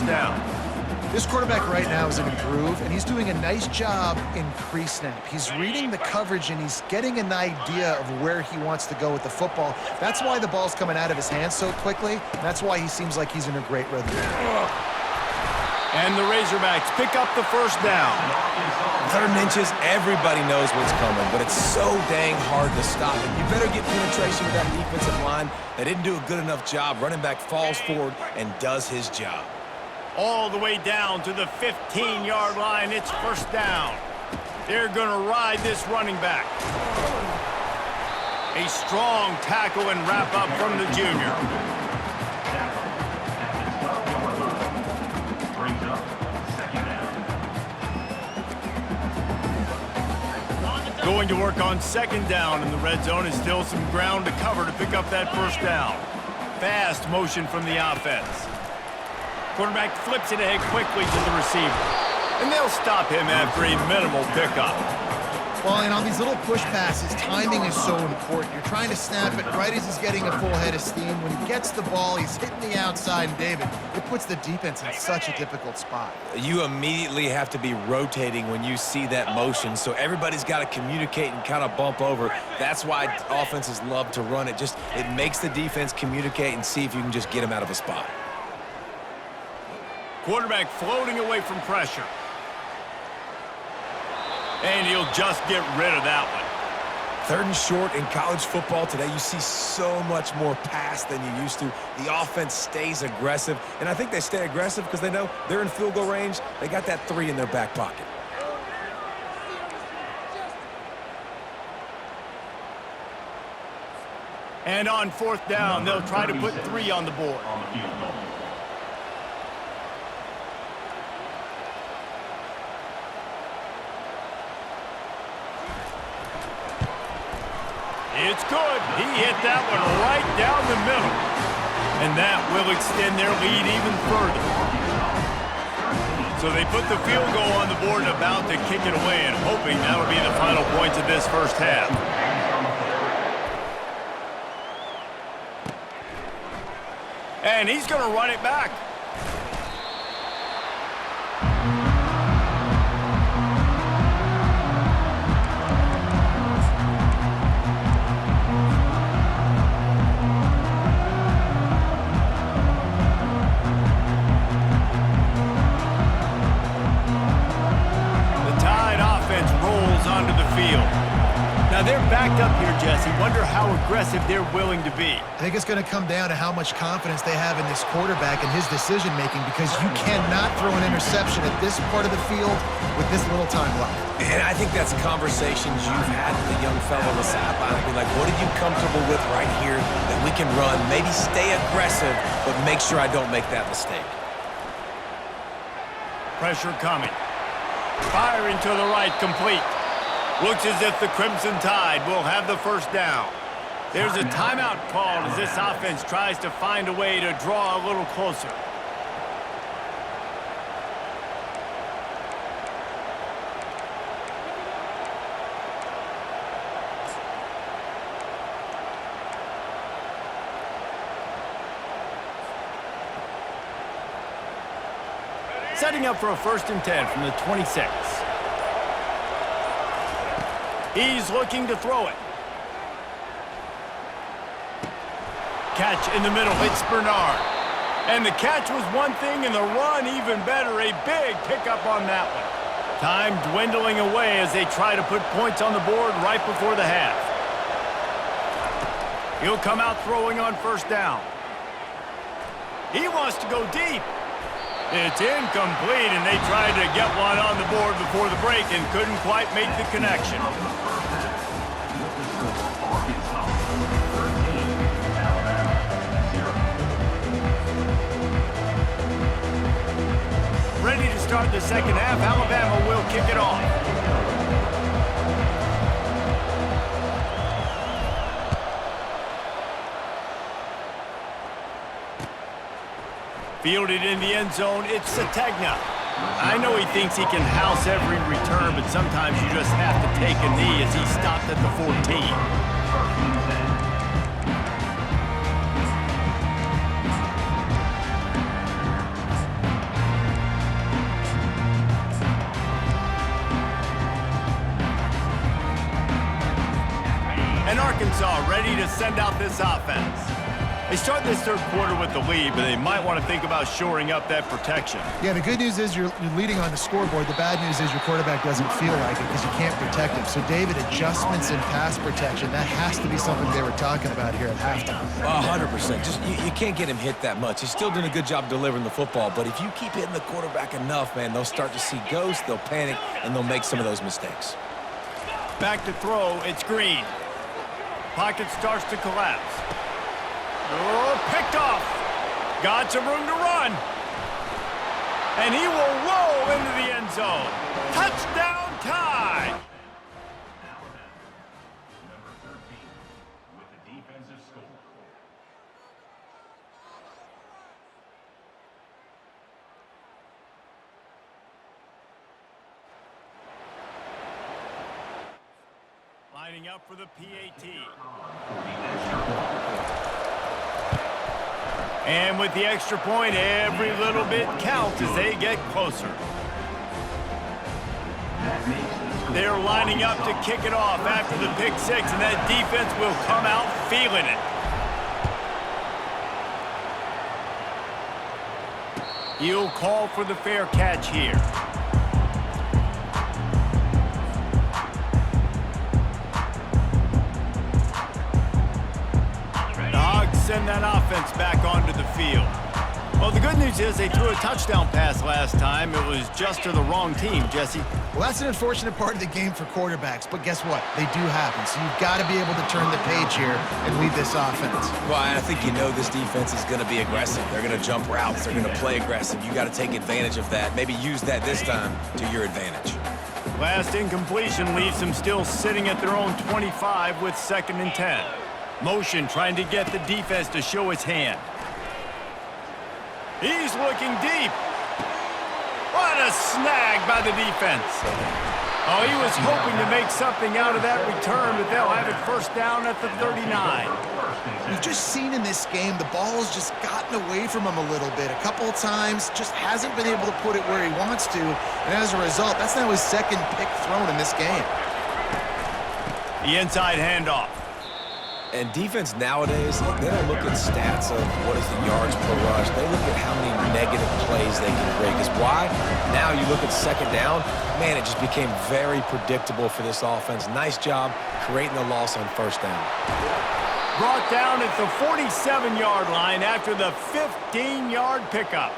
first down. This quarterback right now is in a groove, and he's doing a nice job in pre-snap. He's reading the coverage, and he's getting an idea of where he wants to go with the football. That's why the ball's coming out of his hands so quickly. That's why he seems like he's in a great rhythm. And the Razorbacks pick up the first down. 3rd and inches, everybody knows what's coming, but it's so dang hard to stop it. You better get penetration with that defensive line. They didn't do a good enough job. Running back falls forward and does his job. All the way down to the 15-yard line. It's first down. They're going to ride this running back. A strong tackle and wrap-up from the junior. Going to work on 2nd down in the red zone, and still some ground to cover to pick up that first down. Fast motion from the offense. Quarterback flips it ahead quickly to the receiver. And they'll stop him after a minimal pickup. Well, and on these little push passes, timing is so important. You're trying to snap it right as he's getting a full head of steam. When he gets the ball, he's hitting the outside, and David, it puts the defense in such a difficult spot. You immediately have to be rotating when you see that motion, so everybody's got to communicate and kind of bump over. That's why offenses love to run it. It makes the defense communicate and see if you can just get them out of a spot. Quarterback floating away from pressure. And he'll just get rid of that one. 3rd and short in college football today, you see so much more pass than you used to. The offense stays aggressive, and I think they stay aggressive because they know they're in field goal range. They got that 3 in their back pocket. And on 4th down, they'll try to put 3 on the board. It's good. He hit that one right down the middle. And that will extend their lead even further. So they put the field goal on the board and about to kick it away, and hoping that'll be the final points of this first half. And he's going to run it back. Onto the field. Now they're backed up here, Jesse. Wonder how aggressive they're willing to be. I think it's going to come down to how much confidence they have in this quarterback and his decision-making, because you cannot throw an interception at this part of the field with this little time left. And I think that's conversations you've had with the young fellow on the sideline. Be like, what are you comfortable with right here that we can run? Maybe stay aggressive, but make sure I don't make that mistake. Pressure coming. Firing to the right, complete. Looks as if the Crimson Tide will have the first down. There's a timeout called as this offense tries to find a way to draw a little closer. Setting up for a 1st and 10 from the 26. He's looking to throw it. Catch in the middle, it's Bernard. And the catch was one thing, and the run even better. A big pickup on that one. Time dwindling away as they try to put points on the board right before the half. He'll come out throwing on 1st down. He wants to go deep. It's incomplete, and they tried to get one on the board before the break and couldn't quite make the connection. Ready to start the 2nd half. Alabama will kick it off. Fielded in the end zone, it's Sategna. I know he thinks he can house every return, but sometimes you just have to take a knee as he stopped at the 14. Arkansas ready to send out this offense. They start this third quarter with the lead, but they might want to think about shoring up that protection. Yeah, the good news is you're leading on the scoreboard. The bad news is your quarterback doesn't feel like it because you can't protect him. So, David, adjustments in pass protection, that has to be something they were talking about here at halftime. 100%. Just you can't get him hit that much. He's still doing a good job delivering the football, but if you keep hitting the quarterback enough, man, they'll start to see ghosts, they'll panic, and they'll make some of those mistakes. Back to throw, it's Green. Pocket starts to collapse. Oh, picked off. Got some room to run. And he will roll into the end zone. Touchdown tie. Number 13 with the defensive score. Lining up for the PAT. And with the extra point, every little bit counts as they get closer. They're lining up to kick it off after the pick six, and that defense will come out feeling it. He'll call for the fair catch here. Send that offense back onto the field. Well, the good news is they threw a touchdown pass last time. It was just to the wrong team, Jesse. Well, that's an unfortunate part of the game for quarterbacks, but guess what? They do happen, so you've got to be able to turn the page here and lead this offense. Well, I think you know this defense is going to be aggressive. They're going to jump routes. They're going to play aggressive. You got to take advantage of that. Maybe use that this time to your advantage. Last incompletion leaves them still sitting at their own 25 with 2nd and 10. Motion trying to get the defense to show his hand. He's looking deep. What a snag by the defense. Oh, he was hoping to make something out of that return, but they'll have it first down at the 39. We've just seen in this game the ball's just gotten away from him a little bit. A couple of times, just hasn't been able to put it where he wants to. And as a result, that's now his 2nd pick thrown in this game. The inside handoff. And defense nowadays, they don't look at stats of what is the yards per rush. They look at how many negative plays they can create. Because why? Now you look at 2nd down, man, it just became very predictable for this offense. Nice job creating the loss on 1st down. Brought down at the 47-yard line after the 15-yard pickup.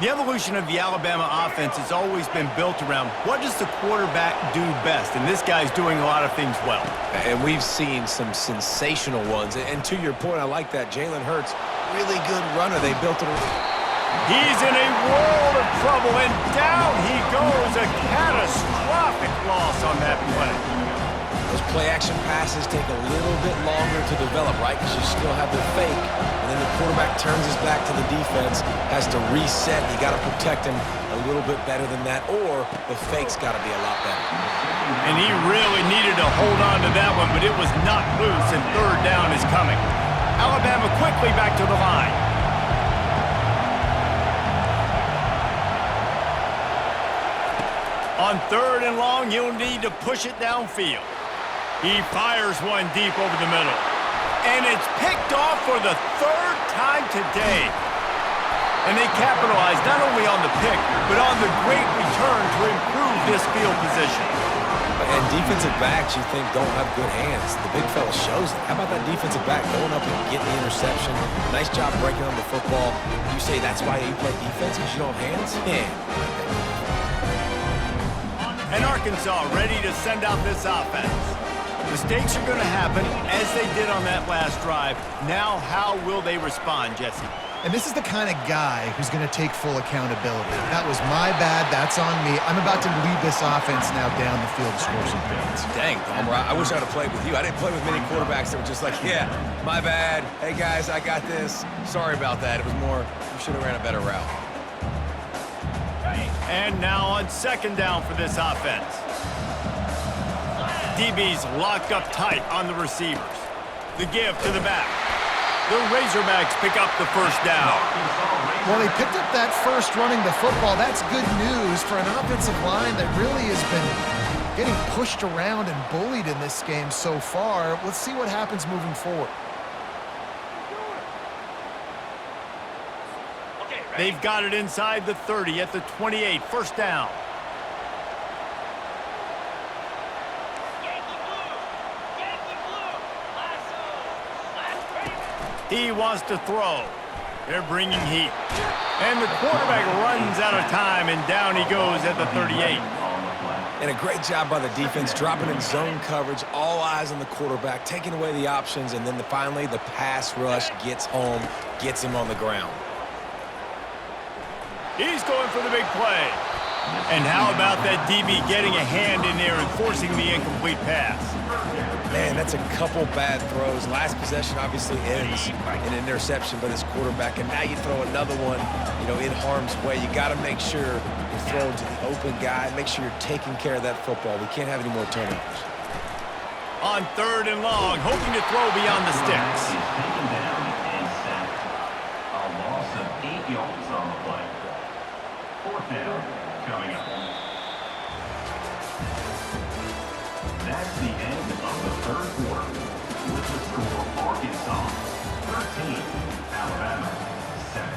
The evolution of the Alabama offense has always been built around what does the quarterback do best, and this guy's doing a lot of things well. And we've seen some sensational ones. And to your point, I like that. Jalen Hurts, really good runner. They built it. He's in a world of trouble, and down he goes. A catastrophic loss on that play. Those play-action passes take a little bit longer to develop, right? Because you still have the fake, and then the quarterback turns his back to the defense, has to reset. You got to protect him a little bit better than that, or the fake's got to be a lot better. And he really needed to hold on to that one, but it was not loose, and 3rd down is coming. Alabama quickly back to the line. On 3rd and long, you'll need to push it downfield. He fires one deep over the middle. And it's picked off for the 3rd time today. And they capitalize not only on the pick, but on the great return to improve this field position. And defensive backs, you think, don't have good hands. The big fella shows it. How about that defensive back going up and getting the interception? Nice job breaking on the football. You say that's why you play defense, because you don't have hands? Yeah. And Arkansas ready to send out this offense. Mistakes are going to happen, as they did on that last drive. Now, how will they respond, Jesse? And this is the kind of guy who's going to take full accountability. That was my bad. That's on me. I'm about to lead this offense now down the field to score some points. Dang, Palmer, I wish I'd have played with you. I didn't play with many quarterbacks that were just like, yeah, my bad. Hey, guys, I got this. Sorry about that. It was more, you should have ran a better route. And now on 2nd down for this offense. DB's locked up tight on the receivers. The give to the back. The Razorbacks pick up the 1st down. Well, they picked up that first running the football. That's good news for an offensive line that really has been getting pushed around and bullied in this game so far. Let's see what happens moving forward. They've got it inside the 30 at the 28, first down. He wants to throw. They're bringing heat. And the quarterback runs out of time, and down he goes at the 38. And a great job by the defense, dropping in zone coverage, all eyes on the quarterback, taking away the options, and then finally the pass rush gets home, gets him on the ground. He's going for the big play. And how about that DB getting a hand in there and forcing the incomplete pass? Man, that's a couple bad throws. Last possession obviously ends in an interception by this quarterback, and now you throw another one, in harm's way. You got to make sure you're throwing to the open guy. Make sure you're taking care of that football. We can't have any more turnovers. On 3rd and long, hoping to throw beyond the sticks. Taken down and sacked. A loss of 8 yards on the play. 4th down coming up. That's the end of the 3rd quarter. With the score, Arkansas 13, Alabama 7.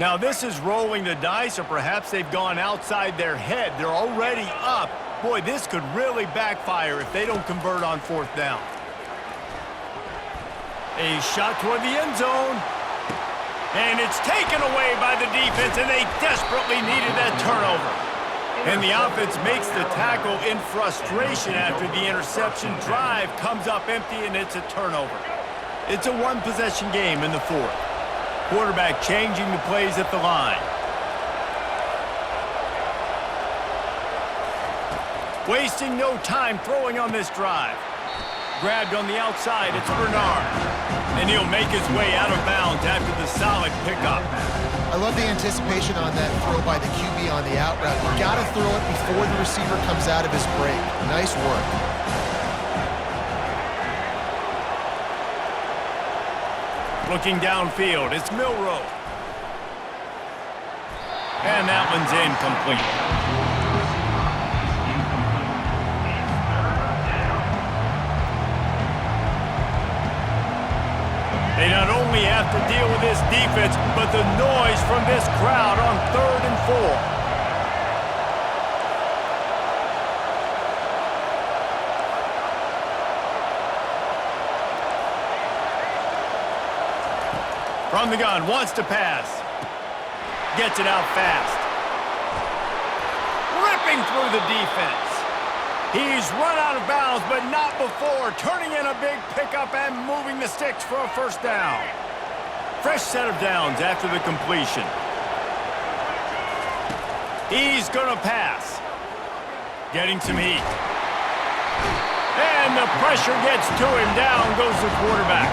Now this is rolling the dice, or perhaps they've gone outside their head. They're already up. Boy, this could really backfire if they don't convert on 4th down. A shot toward the end zone. And it's taken away by the defense, and they desperately needed that turnover. And the offense makes the tackle in frustration after the interception. Drive comes up empty, and it's a turnover. It's a one-possession game in the 4th. Quarterback changing the plays at the line. Wasting no time throwing on this drive. Grabbed on the outside, it's Bernard. And he'll make his way out of bounds after the solid pickup. I love the anticipation on that throw by the QB on the out route. You got to throw it before the receiver comes out of his break. Nice work. Looking downfield, it's Milroe. And that one's incomplete. They not only have to deal with this defense, but the noise from this crowd on 3rd and 4. From the gun, wants to pass. Gets it out fast. Ripping through the defense. He's run out of bounds, but not before. Turning in a big pickup and moving the sticks for a first down. Fresh set of downs after the completion. He's going to pass. Getting some heat. And the pressure gets to him. Down goes the quarterback.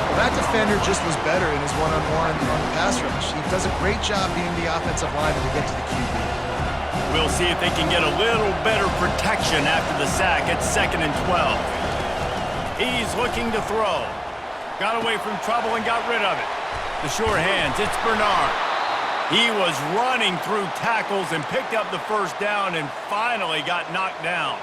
Well, that defender just was better in his one-on-one on the pass rush. He does a great job being the offensive lineman to get to the QB. We'll see if they can get a little better protection after the sack at 2nd and 12. He's looking to throw. Got away from trouble and got rid of it. The sure hands, it's Bernard. He was running through tackles and picked up the first down and finally got knocked down.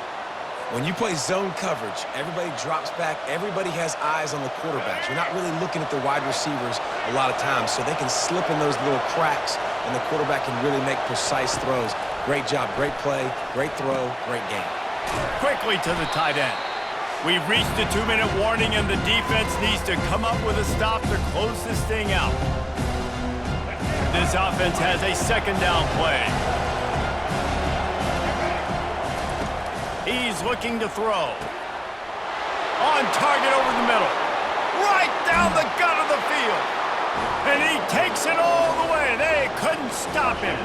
When you play zone coverage, everybody drops back. Everybody has eyes on the quarterbacks. You're not really looking at the wide receivers a lot of times, so they can slip in those little cracks, and the quarterback can really make precise throws. Great job, great play, great throw, great game. Quickly to the tight end. We've reached the 2-minute warning, and the defense needs to come up with a stop to close this thing out. This offense has a 2nd down play. He's looking to throw. On target over the middle. Right down the gut of the field. And he takes it all the way. They couldn't stop him.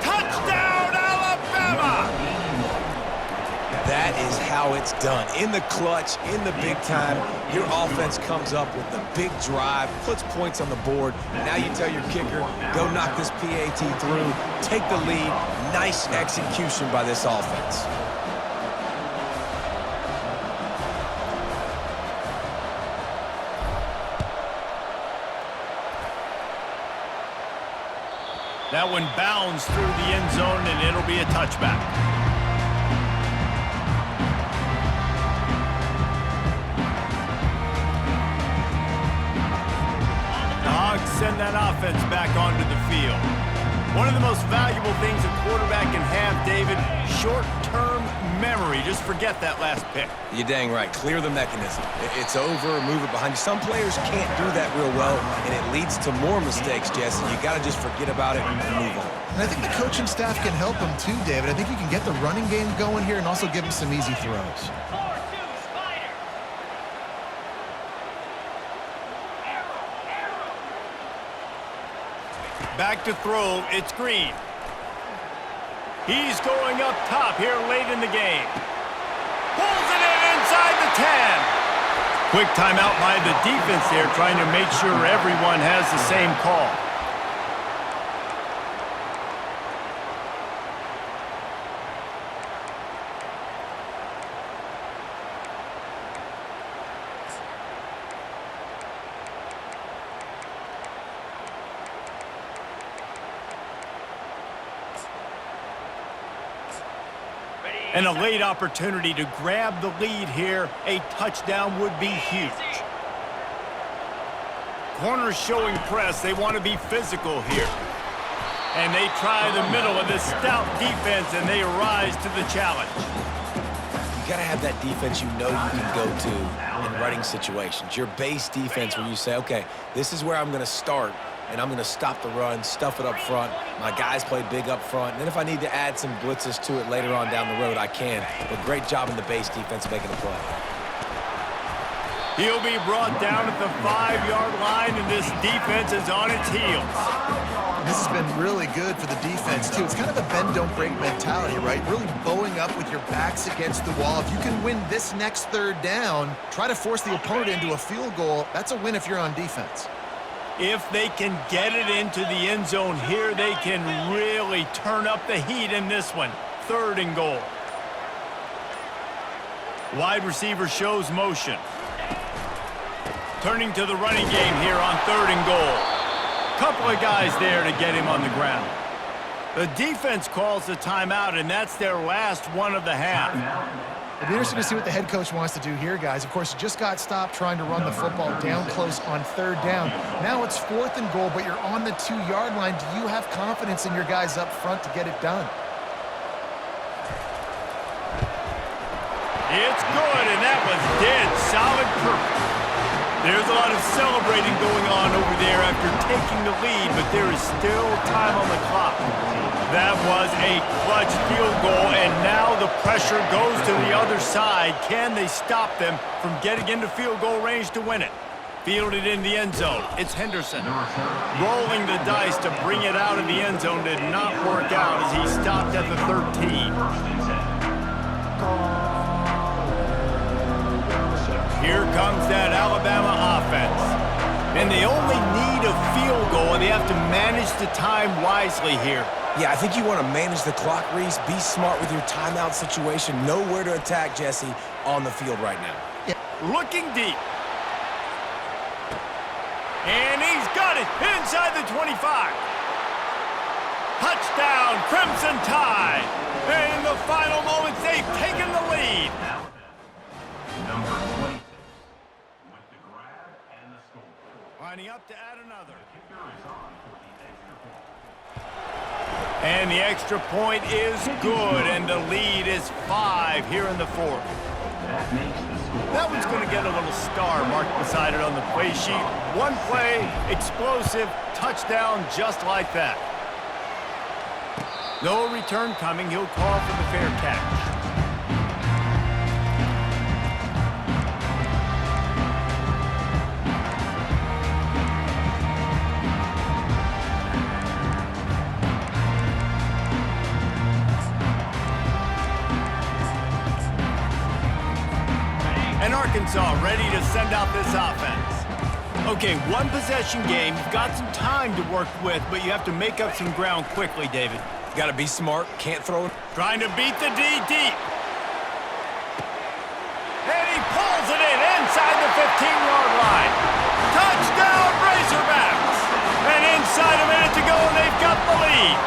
Touchdown, Alabama! That is how it's done. In the clutch, in the big time, your offense comes up with the big drive, puts points on the board. Now you tell your kicker, go knock this PAT through, take the lead. Nice execution by this offense. That one bounds through the end zone, and it'll be a touchback. The Hogs send that offense back onto the field. One of the most valuable things a quarterback can have, David, short-term memory. Just forget that last pick. You're dang right. Clear the mechanism. It's over, move it behind you. Some players can't do that real well, and it leads to more mistakes, Jesse. You got to just forget about it and move on. And I think the coaching staff can help him too, David. I think you can get the running game going here and also give him some easy throws. Back to throw, it's Green. He's going up top here late in the game. Pulls it in inside the 10. Quick timeout by the defense there, trying to make sure everyone has the same call. And a late opportunity to grab the lead here. A touchdown would be huge. Corners showing press. They want to be physical here. And they try the middle of this stout defense, and they rise to the challenge. You got to have that defense you know you can go to in running situations. Your base defense where you say, okay, this is where I'm going to start, and I'm going to stop the run, stuff it up front. My guys play big up front. And then if I need to add some blitzes to it later on down the road, I can. But great job in the base defense making a play. He'll be brought down at the 5-yard line, and this defense is on its heels. This has been really good for the defense, too. It's kind of a bend-don't-break mentality, right? Really bowing up with your backs against the wall. If you can win this next third down, try to force the opponent into a field goal. That's a win if you're on defense. If they can get it into the end zone here, they can really turn up the heat in this one. 3rd and goal. Wide receiver shows motion. Turning to the running game here on 3rd and goal. Couple of guys there to get him on the ground. The defense calls the timeout, and that's their last one of the half. It'll be interesting to see what the head coach wants to do here, guys. Of course, you just got stopped trying to run the football down close on 3rd down. Now it's 4th and goal, but you're on the 2-yard line. Do you have confidence in your guys up front to get it done? It's good, and that was dead solid perfect. There's a lot of celebrating going on over there after taking the lead, but there is still time on the clock. That was a clutch field goal, and now the pressure goes to the other side. Can they stop them from getting into field goal range to win it? Fielded in the end zone. It's Henderson. Rolling the dice to bring it out of the end zone did not work out as he stopped at the 13. Here comes that Alabama offense. And they only need a field goal, and they have to manage the time wisely here. Yeah, I think you want to manage the clock, Reese. Be smart with your timeout situation. Know where to attack, Jesse, on the field right now. Looking deep. And he's got it inside the 25. Touchdown, Crimson Tide. And in the final moments, they've taken the lead. Number 26 with the grab and the score. Lining up to add another. The kicker is on for the extra point. And the extra point is good, and the lead is 5 here in the 4th. That makes the score. That one's going to get a little star marked beside it on the play sheet. One play, explosive, touchdown just like that. No return coming. He'll call for the fair catch. And Arkansas ready to send out this offense. Okay, one possession game. You've got some time to work with, but you have to make up some ground quickly, David. Got to be smart. Can't throw it. Trying to beat the D deep. And he pulls it in inside the 15-yard line. Touchdown, Razorbacks! And inside a minute to go, they've got the lead. lead.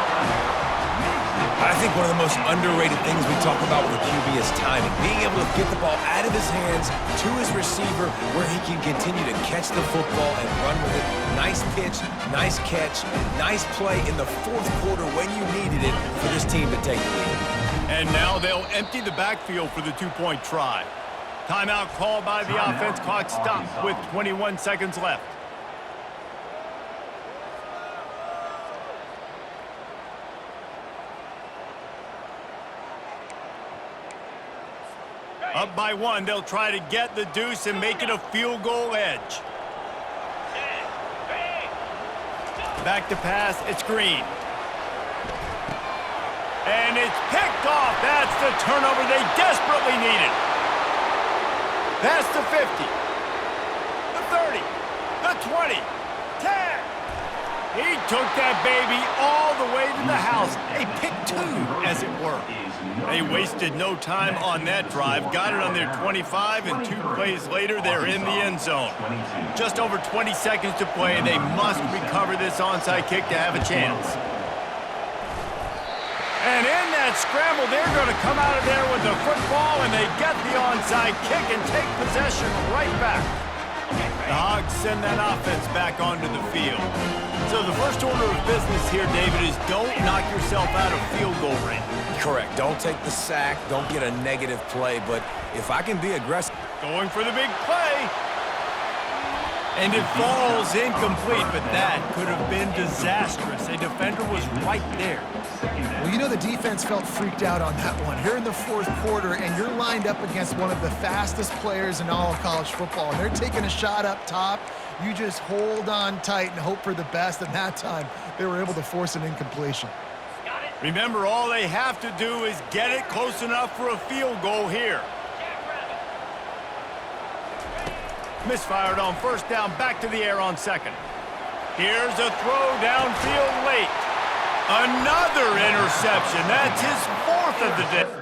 I think one of the most underrated things we talk about with a QB is timing. Being able to get the ball out of his hands to his receiver where he can continue to catch the football and run with it. Nice pitch, nice catch, nice play in the fourth quarter when you needed it for this team to take the lead. And now they'll empty the backfield for the two-point try. Timeout called by the offense. Clock stopped with 21 seconds left. Up by one, they'll try to get the deuce and make it a field goal edge. Back to pass, it's Green. And it's picked off. That's the turnover they desperately needed. That's the 50, the 30, the 20, 10. He took that baby all the way to the house. A pick two, as it were. They wasted no time on that drive. Got it on their 25, and 2 plays later, they're in the end zone. Just over 20 seconds to play. They must recover this onside kick to have a chance. And in that scramble, they're going to come out of there with the football, and they get the onside kick and take possession right back. The Hogs send that offense back onto the field. So the first order of business here, David, is don't knock yourself out of field goal range. Correct. Don't take the sack. Don't get a negative play. But if I can be aggressive. Going for the big play. And it falls incomplete, but that could have been disastrous. A defender was right there. Well, you know the defense felt freaked out on that one. You're in the fourth quarter, and you're lined up against one of the fastest players in all of college football, and they're taking a shot up top. You just hold on tight and hope for the best, and that time they were able to force an incompletion. Remember, all they have to do is get it close enough for a field goal here. Misfired on first down, back to the air on second. Here's a throw downfield late. Another interception. That's his fourth of the day.